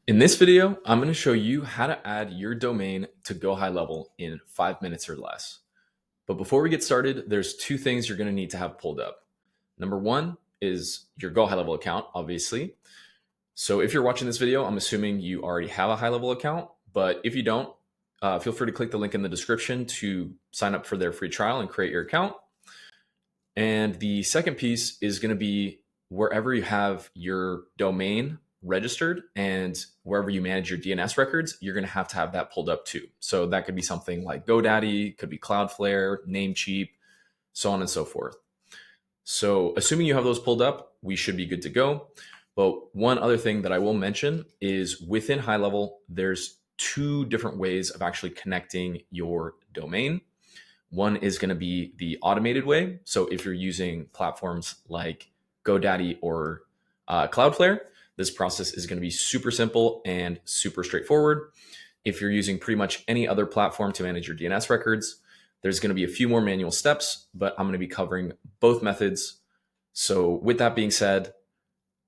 In this video, I'm going to show you how to add your domain to GoHighLevel in 5 minutes or less. But before we get started, there's two things you're going to need to have pulled up. Number one is your GoHighLevel account, obviously. So if you're watching this video, I'm assuming you already have a HighLevel account, but if you don't, feel free to click the link in the description to sign up for their free trial and create your account. And the second piece is going to be wherever you have your domain registered and wherever you manage your DNS records, you're going to have that pulled up too. So that could be something like GoDaddy, could be Cloudflare, Namecheap, so on and so forth. So assuming you have those pulled up, we should be good to go. But one other thing that I will mention is within HighLevel, there's two different ways of actually connecting your domain. One is going to be the automated way. So if you're using platforms like GoDaddy or Cloudflare, this process is going to be super simple and super straightforward. If you're using pretty much any other platform to manage your DNS records, there's going to be a few more manual steps, but I'm going to be covering both methods. So with that being said,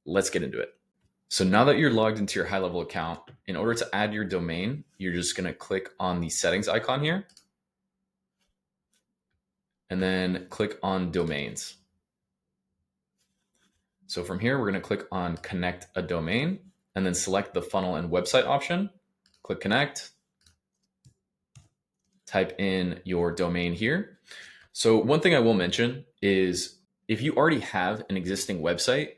let's get into it. So now that you're logged into your HighLevel account, in order to add your domain, you're just going to click on the settings icon here and then click on domains. So from here, we're going to click on connect a domain and then select the funnel and website option. Click connect, type in your domain here. So one thing I will mention is if you already have an existing website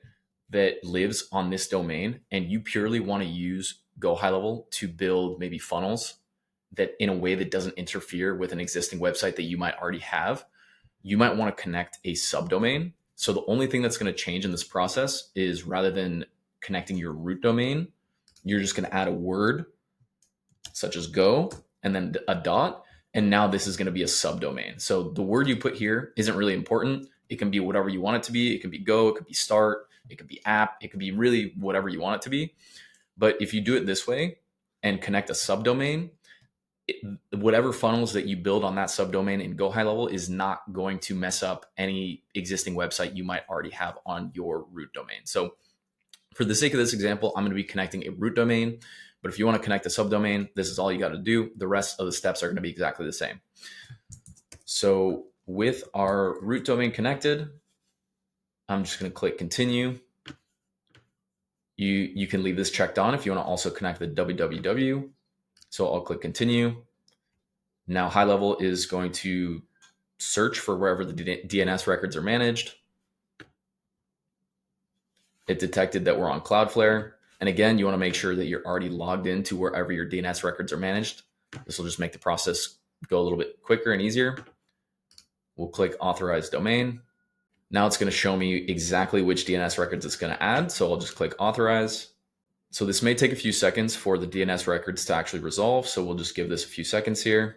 that lives on this domain and you purely want to use GoHighLevel to build maybe funnels that in a way that doesn't interfere with an existing website that you might already have, you might want to connect a subdomain. So the only thing that's going to change in this process is rather than connecting your root domain, you're just going to add a word such as go and then a dot. And now this is going to be a subdomain. So the word you put here isn't really important. It can be whatever you want it to be. It can be go, it could be start, it could be app, it could be really whatever you want it to be. But if you do it this way and connect a subdomain, whatever funnels that you build on that subdomain in GoHighLevel is not going to mess up any existing website you might already have on your root domain. So for the sake of this example, I'm going to be connecting a root domain, but if you want to connect a subdomain, this is all you got to do. The rest of the steps are going to be exactly the same. So with our root domain connected, I'm just going to click continue. You can leave this checked on if you want to also connect the www. So I'll click continue. Now HighLevel is going to search for wherever the DNS records are managed. It detected that we're on Cloudflare. And again, you want to make sure that you're already logged into wherever your DNS records are managed. This will just make the process go a little bit quicker and easier. We'll click authorize domain. Now it's going to show me exactly which DNS records it's going to add. So I'll just click authorize. So this may take a few seconds for the DNS records to actually resolve. So we'll just give this a few seconds here.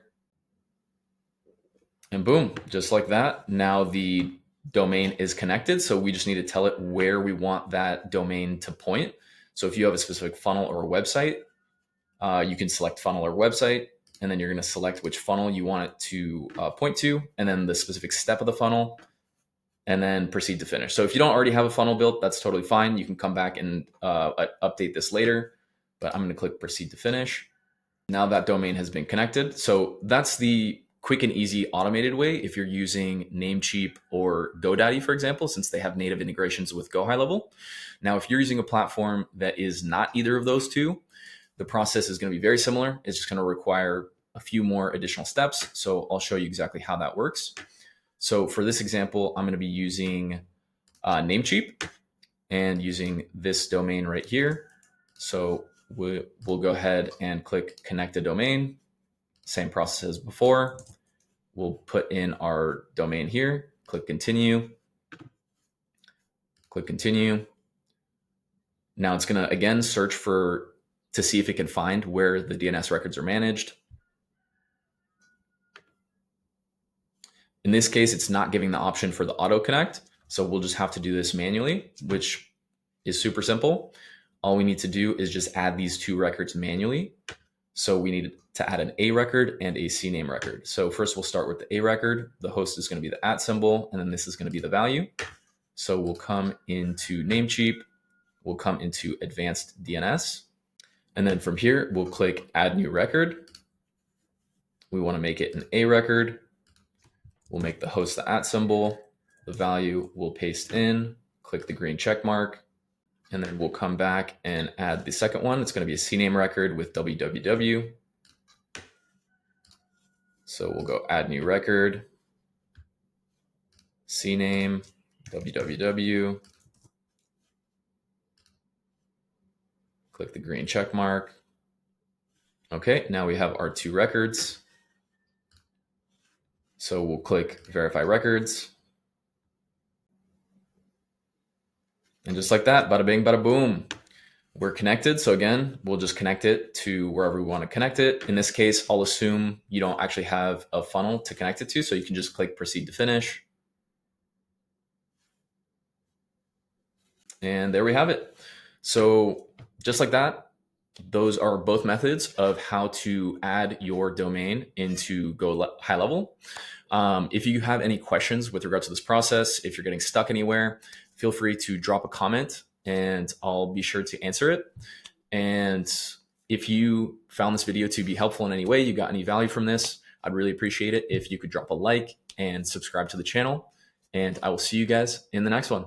And boom, just like that. Now the domain is connected. So we just need to tell it where we want that domain to point. So if you have a specific funnel or a website, you can select funnel or website, and then you're going to select which funnel you want it to point to, and then the specific step of the funnel, and then proceed to finish. So if you don't already have a funnel built, that's totally fine. You can come back and update this later, but I'm going to click proceed to finish. Now that domain has been connected. So that's the quick and easy automated way if you're using Namecheap or GoDaddy, for example, since they have native integrations with GoHighLevel. Now, if you're using a platform that is not either of those two, the process is going to be very similar. It's just going to require a few more additional steps. So I'll show you exactly how that works. So for this example, I'm going to be using Namecheap and using this domain right here. So we'll go ahead and click connect a domain. Same process as before. We'll put in our domain here, click continue, click continue. Now it's going to again search to see if it can find where the DNS records are managed. In this case, it's not giving the option for the auto connect. So we'll just have to do this manually, which is super simple. All we need to do is just add these two records manually. So we need to add an A record and a CNAME record. So first we'll start with the A record. The host is going to be the @ symbol, and then this is going to be the value. So we'll come into Namecheap. We'll come into advanced DNS. And then from here, we'll click add new record. We want to make it an A record. We'll make the host the @ symbol. The value we'll paste in, click the green check mark, and then we'll come back and add the second one. It's going to be a CNAME record with www. So we'll go add new record, CNAME, www. Click the green check mark. Okay, now we have our 2 records. So we'll click verify records. And just like that, bada bing, bada boom, we're connected. So again, we'll just connect it to wherever we want to connect it. In this case, I'll assume you don't actually have a funnel to connect it to. So you can just click proceed to finish. And there we have it. So just like that, those are both methods of how to add your domain into GoHighLevel. If you have any questions with regards to this process, if you're getting stuck anywhere, feel free to drop a comment and I'll be sure to answer it. And if you found this video to be helpful in any way, you got any value from this, I'd really appreciate it if you could drop a like and subscribe to the channel. And I will see you guys in the next one.